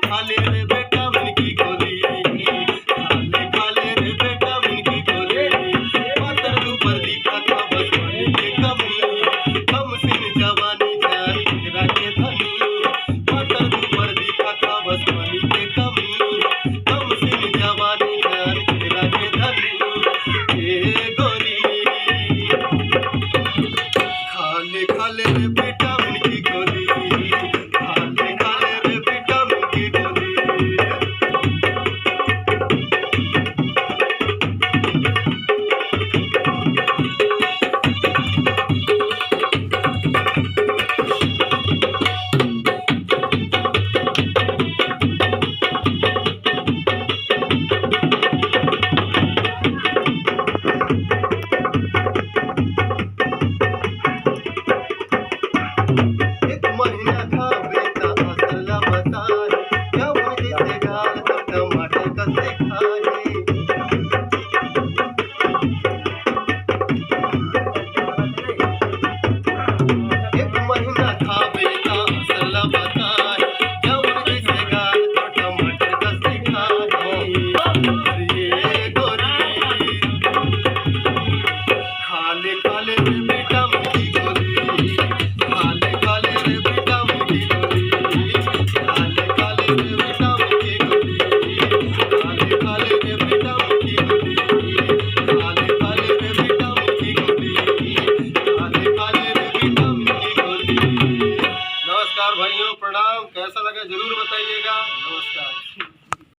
खाले रे बेटा मन की गोली, खाले रे बेटा मन की गोली। पातर ऊपर दिखा था बस पानी के कमी, कम सिन जवानी जान तेरा के धनी। पातर ऊपर दिखा था बस पानी के कमी, कम सिन जवानी जान तेरा के धनी। ए गोरी खाले रे बेटा मन की गोली, खाले रे बेटा मन की गोली। एक महीना था बेटा असला बताए, क्या मुझे से गाल तो टमाटर कसे खाए। एक महीना था बेटा असला बताए, क्या मुझे से गाल तो टमाटर कसे खाए। ये गोरी खाले रे बेटा मन की गोली, खाले रे बेटा मन की गोली, खाले रे बेटा मन की गोली, खाले रे बेटा मन की गोली, खाले रे बेटा मन की गोली, खाले रे बेटा मन की गोली। नमस्कार भाइयों, प्रणाम। कैसा लगा जरूर बताइएगा। नमस्कार।